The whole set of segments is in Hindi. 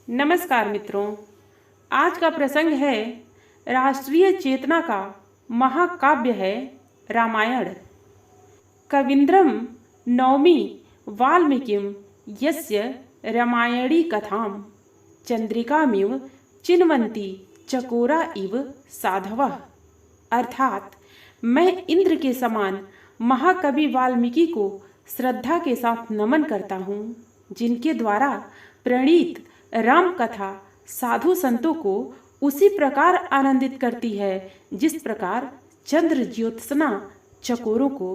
नमस्कार मित्रों। आज का प्रसंग है राष्ट्रीय चेतना का महाकाव्य है रामायण। कवीन्द्रं नौमि वाल्मीकिं यस्य रामायणी कथां चंद्रिकामिव चिन्वन्ति चकोरा इव साधवः। अर्थात मैं इंद्र के समान महाकवि वाल्मीकि को श्रद्धा के साथ नमन करता हूँ, जिनके द्वारा प्रणीत राम कथा साधु संतों को उसी प्रकार आनंदित करती है जिस प्रकार चंद्र ज्योत्सना चकोरों को।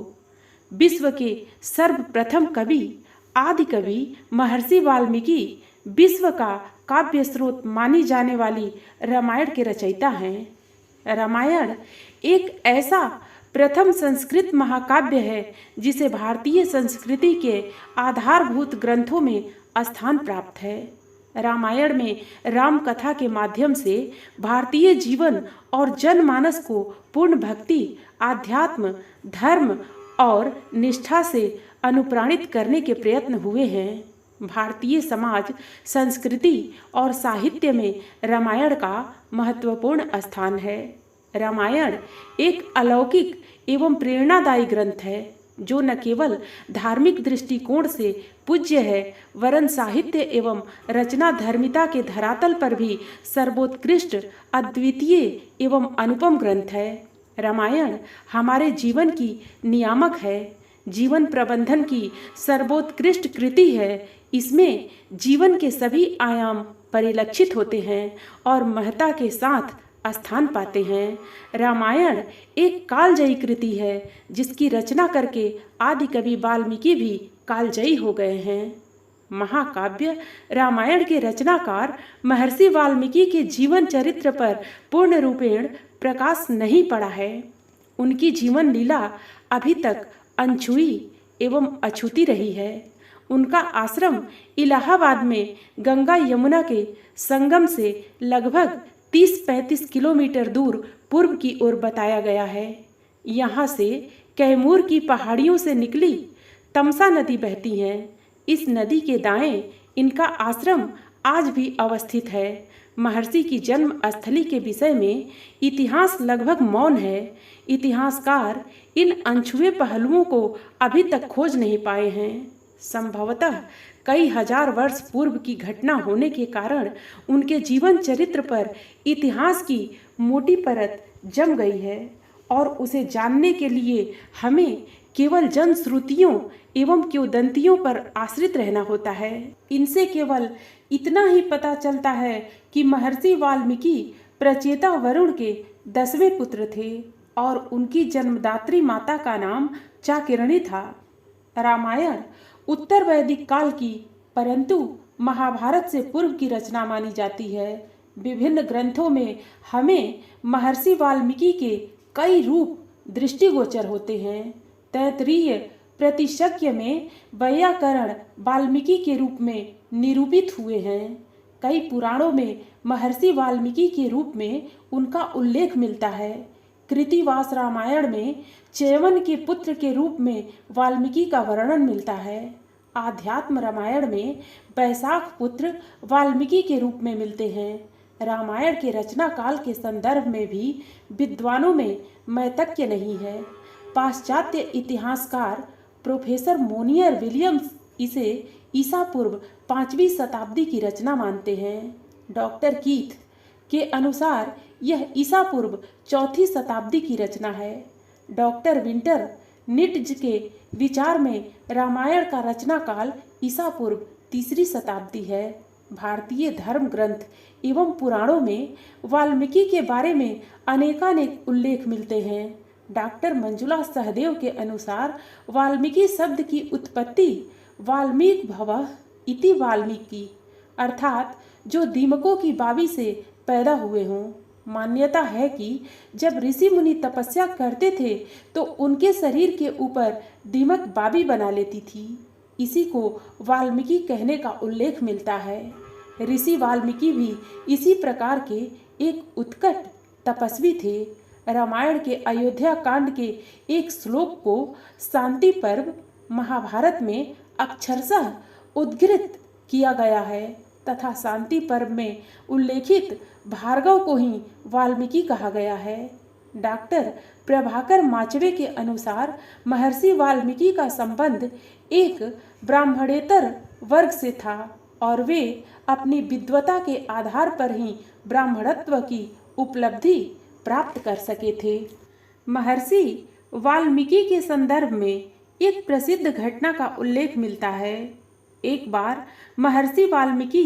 विश्व के सर्वप्रथम कवि आदि कवि महर्षि वाल्मीकि विश्व का काव्य स्रोत मानी जाने वाली रामायण के रचयिता हैं। रामायण एक ऐसा प्रथम संस्कृत महाकाव्य है जिसे भारतीय संस्कृति के आधारभूत ग्रंथों में स्थान प्राप्त है। रामायण में राम कथा के माध्यम से भारतीय जीवन और जनमानस को पूर्ण भक्ति, आध्यात्म, धर्म और निष्ठा से अनुप्राणित करने के प्रयत्न हुए हैं। भारतीय समाज, संस्कृति और साहित्य में रामायण का महत्वपूर्ण स्थान है। रामायण एक अलौकिक एवं प्रेरणादायी ग्रंथ है जो न केवल धार्मिक दृष्टिकोण से पूज्य है वरन साहित्य एवं रचना धर्मिता के धरातल पर भी सर्वोत्कृष्ट, अद्वितीय एवं अनुपम ग्रंथ है। रामायण हमारे जीवन की नियामक है, जीवन प्रबंधन की सर्वोत्कृष्ट कृति है। इसमें जीवन के सभी आयाम परिलक्षित होते हैं और महत्ता के साथ स्थान पाते हैं। रामायण एक कालजयी कृति है जिसकी रचना करके आदि कवि वाल्मीकि भी कालजयी हो गए हैं। महाकाव्य रामायण के रचनाकार महर्षि वाल्मीकि के जीवन चरित्र पर पूर्ण रूपेण प्रकाश नहीं पड़ा है। उनकी जीवन लीला अभी तक अनछुई एवं अछूती रही है। उनका आश्रम इलाहाबाद में गंगा यमुना के संगम से लगभग 30-35 किलोमीटर दूर पूर्व की ओर बताया गया है। यहाँ से कैमूर की पहाड़ियों से निकली तमसा नदी बहती है। इस नदी के दाएं इनका आश्रम आज भी अवस्थित है। महर्षि की जन्म स्थली के विषय में इतिहास लगभग मौन है। इतिहासकार इन अनछुए पहलुओं को अभी तक खोज नहीं पाए हैं। संभवतः कई हजार वर्ष पूर्व की घटना होने के कारण उनके जीवन चरित्र पर इतिहास की मोटी परत जम गई है और उसे जानने के लिए हमें केवल जनश्रुतियों एवं किंवदंतियों पर आश्रित रहना होता है। इनसे केवल इतना ही पता चलता है कि महर्षि वाल्मीकि प्रचेता वरुण के 10वें पुत्र थे और उनकी जन्मदात्री माता का नाम चाकिरणी था। रामायण उत्तर वैदिक काल की परंतु महाभारत से पूर्व की रचना मानी जाती है। विभिन्न ग्रंथों में हमें महर्षि वाल्मीकि के कई रूप दृष्टिगोचर होते हैं। तैत्तिरीय प्रतिशक्य में वैयाकरण वाल्मीकि के रूप में निरूपित हुए हैं। कई पुराणों में महर्षि वाल्मीकि के रूप में उनका उल्लेख मिलता है। कृतिवास रामायण में च्यवन के पुत्र के रूप में वाल्मीकि का वर्णन मिलता है। आध्यात्म रामायण में वैशाख पुत्र वाल्मीकि के रूप में मिलते हैं। रामायण के रचना काल के संदर्भ में भी विद्वानों में मैतक्य नहीं है। पाश्चात्य इतिहासकार प्रोफेसर मोनियर विलियम्स इसे ईसा पूर्व 5वीं शताब्दी की रचना मानते हैं। डॉक्टर कीथ के अनुसार यह ईसा पूर्व 4वीं शताब्दी की रचना है। डॉक्टर विंटर निटज के विचार में रामायण का रचना काल ईसा पूर्व 3री शताब्दी है। भारतीय धर्म ग्रंथ एवं पुराणों में वाल्मीकि के बारे में अनेकानेक उल्लेख मिलते हैं। डॉक्टर मंजुला सहदेव के अनुसार वाल्मीकि शब्द की उत्पत्ति वाल्मीक भवः इति वाल्मीकि अर्थात जो दीमकों की बावी से पैदा हुए हों। मान्यता है कि जब ऋषि मुनि तपस्या करते थे तो उनके शरीर के ऊपर दीमक बाबी बना लेती थी। इसी को वाल्मीकि कहने का उल्लेख मिलता है। ऋषि वाल्मीकि भी इसी प्रकार के एक उत्कट तपस्वी थे। रामायण के अयोध्या कांड के एक श्लोक को शांति पर्व महाभारत में अक्षरशः उद्धृत किया गया है। तथा शांति पर्व में उल्लेखित भार्गव को ही वाल्मीकि कहा गया है। डॉक्टर प्रभाकर माचवे के अनुसार महर्षि वाल्मीकि का संबंध एक ब्राह्मणेतर वर्ग से था और वे अपनी विद्वता के आधार पर ही ब्राह्मणत्व की उपलब्धि प्राप्त कर सके थे। महर्षि वाल्मीकि के संदर्भ में एक प्रसिद्ध घटना का उल्लेख मिलता है। एक बार महर्षि वाल्मीकि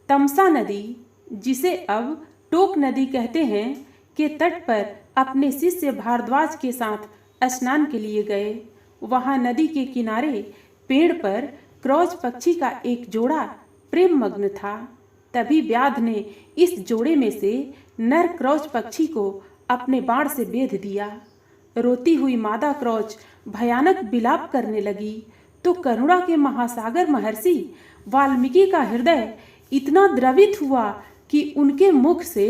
तमसा नदी, जिसे अब टोक नदी कहते हैं, के तट पर अपने शिष्य भारद्वाज के साथ स्नान के लिए गए। वहां नदी के किनारे पेड़ पर क्रॉच पक्षी का एक जोड़ा प्रेम मग्न था। तभी व्याध ने इस जोड़े में से नर क्रॉच पक्षी को अपने बाण से बेध दिया। रोती हुई मादा क्रॉच भयानक विलाप करने लगी तो करुणा के महासागर महर्षि वाल्मीकि का हृदय इतना द्रवित हुआ कि उनके मुख से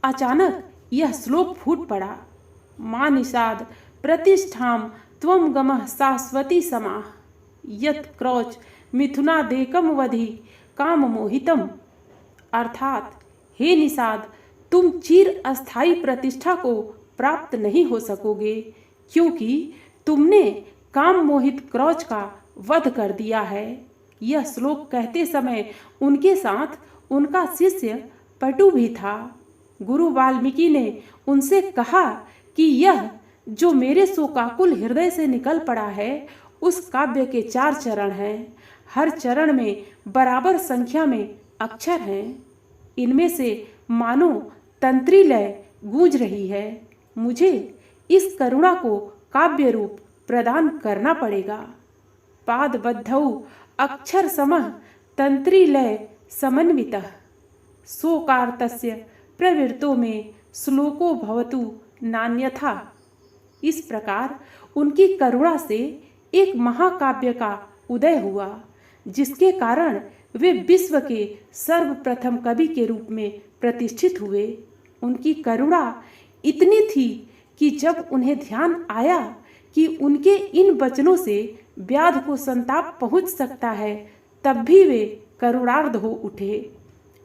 अचानक यह श्लोक फूट पड़ा। मां निषाद प्रतिष्ठाम त्वं गमः शाश्वती समाः यत् क्रौच मिथुनादेकम वधि काम मोहितम। अर्थात, हे निषाद, तुम चिर अस्थायी प्रतिष्ठा को प्राप्त नहीं हो सकोगे क्योंकि तुमने काम मोहित क्रौच का वध कर दिया है। यह श्लोक कहते समय उनके साथ उनका शिष्य पटु भी था। गुरु वाल्मीकि ने उनसे कहा कि यह जो मेरे शोकाकुल हृदय से निकल पड़ा है उस काव्य के 4 चरण हैं। हर चरण में बराबर संख्या में अक्षर हैं। इनमें से मानो तंत्री लय गूंज रही है। मुझे इस करुणा को काव्य रूप प्रदान करना पड़ेगा। पादबद्धौ अक्षर समः तंत्री लय समन्वितः शोकार्तस्य प्रवृत्तो में श्लोको भवतु नान्यथा। इस प्रकार उनकी करुणा से एक महाकाव्य का उदय हुआ जिसके कारण वे विश्व के सर्वप्रथम कवि के रूप में प्रतिष्ठित हुए। उनकी करुणा इतनी थी कि जब उन्हें ध्यान आया कि उनके इन वचनों से व्याध को संताप पहुंच सकता है तब भी वे करुणार्ध हो उठे।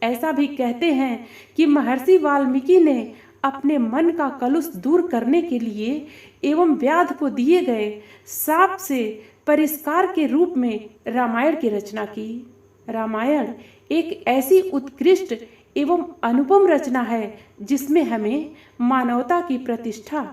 ऐसा भी कहते हैं कि महर्षि वाल्मीकि ने अपने मन का कलुष दूर करने के लिए एवं व्याध को दिए गए शाप से परिष्कार के रूप में रामायण की रचना की। रामायण एक ऐसी उत्कृष्ट एवं अनुपम रचना है जिसमें हमें मानवता की प्रतिष्ठा,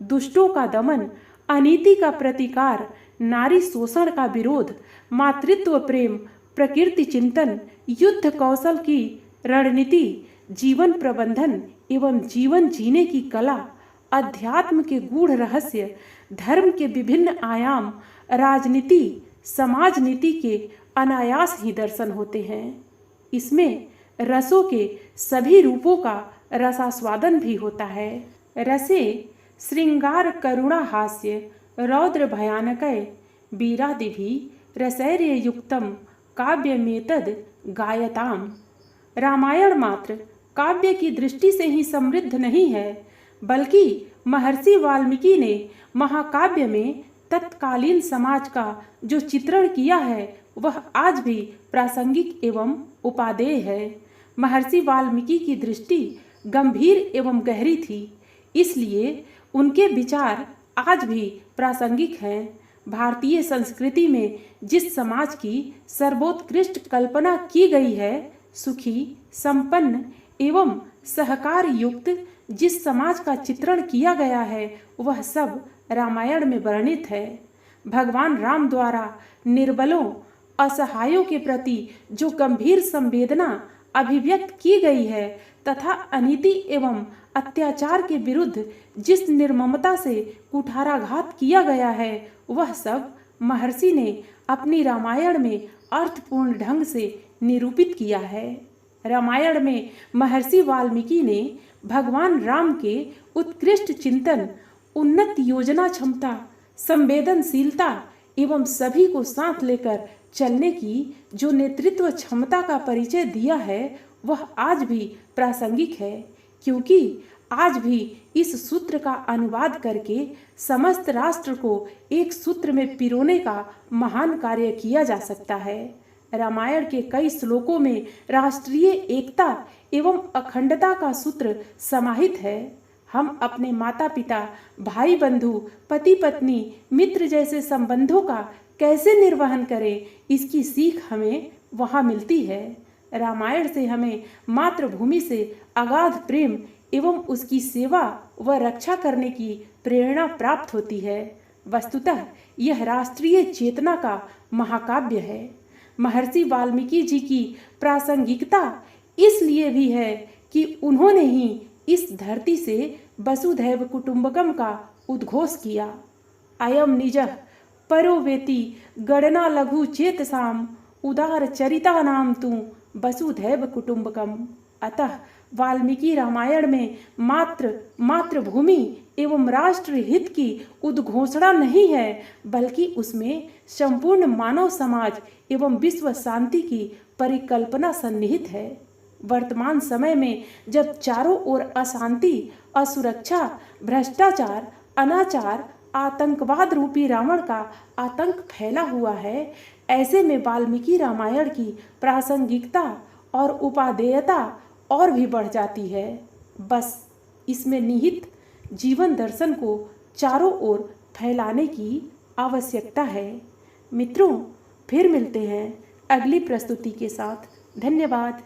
दुष्टों का दमन, अनीति का प्रतिकार, नारी शोषण का विरोध, मातृत्व प्रेम, प्रकृति चिंतन, युद्ध कौशल की रणनीति, जीवन प्रबंधन एवं जीवन जीने की कला, अध्यात्म के गूढ़ रहस्य, धर्म के विभिन्न आयाम, राजनीति, समाज नीति के अनायास ही दर्शन होते हैं। इसमें रसों के सभी रूपों का रसास्वादन भी होता है। रसे श्रृंगार करुणा हास्य रौद्र भयानकय वीरादिभि रसैर्य युक्तम काव्यमेतद गायताम। रामायण मात्र काव्य की दृष्टि से ही समृद्ध नहीं है बल्कि महर्षि वाल्मीकि ने महाकाव्य में तत्कालीन समाज का जो चित्रण किया है वह आज भी प्रासंगिक एवं उपादेय है। महर्षि वाल्मीकि की दृष्टि गंभीर एवं गहरी थी, इसलिए उनके विचार आज भी प्रासंगिक हैं। भारतीय संस्कृति में जिस समाज की सर्वोत्कृष्ट कल्पना की गई है, सुखी, संपन्न एवं सहकार युक्त जिस समाज का चित्रण किया गया है वह सब रामायण में वर्णित है। भगवान राम द्वारा निर्बलों, असहायों के प्रति जो गंभीर संवेदना अभिव्यक्त की गई है तथा अनीति एवं अत्याचार के विरुद्ध जिस निर्ममता से कुठाराघात किया गया है वह सब महर्षि ने अपनी रामायण में अर्थपूर्ण ढंग से निरूपित किया है। रामायण में महर्षि वाल्मीकि ने भगवान राम के उत्कृष्ट चिंतन, उन्नत योजना क्षमता, संवेदनशीलता एवं सभी को साथ लेकर चलने की जो नेतृत्व क्षमता का परिचय दिया है वह आज भी प्रासंगिक है, क्योंकि आज भी इस सूत्र का अनुवाद करके समस्त राष्ट्र को एक सूत्र में पिरोने का महान कार्य किया जा सकता है। रामायण के कई श्लोकों में राष्ट्रीय एकता एवं अखंडता का सूत्र समाहित है। हम अपने माता पिता, भाई बंधु, पति पत्नी, मित्र जैसे संबंधों का कैसे निर्वहन करें, इसकी सीख हमें वहाँ मिलती है। रामायण से हमें मातृभूमि से अगाध प्रेम एवं उसकी सेवा व रक्षा करने की प्रेरणा प्राप्त होती है। वस्तुतः यह राष्ट्रीय चेतना का महाकाव्य है। महर्षि वाल्मीकि जी की प्रासंगिकता इसलिए भी है कि उन्होंने ही इस धरती से वसुधैव कुटुंबकम का उद्घोष किया। अयम निजः परो वेति गणना लघु चेतसाम उदार चरिता नाम तू वसुधैव कुटुंबकम। अतः वाल्मीकि रामायण में मातृभूमि एवं राष्ट्र हित की उद्घोषणा नहीं है, बल्कि उसमें संपूर्ण मानव समाज एवं विश्व शांति की परिकल्पना सन्निहित है। वर्तमान समय में जब चारों ओर अशांति, असुरक्षा, भ्रष्टाचार, अनाचार, आतंकवाद रूपी रावण का आतंक फैला हुआ है, ऐसे में वाल्मीकि रामायण की प्रासंगिकता और उपादेयता और भी बढ़ जाती है। बस इसमें निहित जीवन दर्शन को चारों ओर फैलाने की आवश्यकता है। मित्रों, फिर मिलते हैं अगली प्रस्तुति के साथ। धन्यवाद।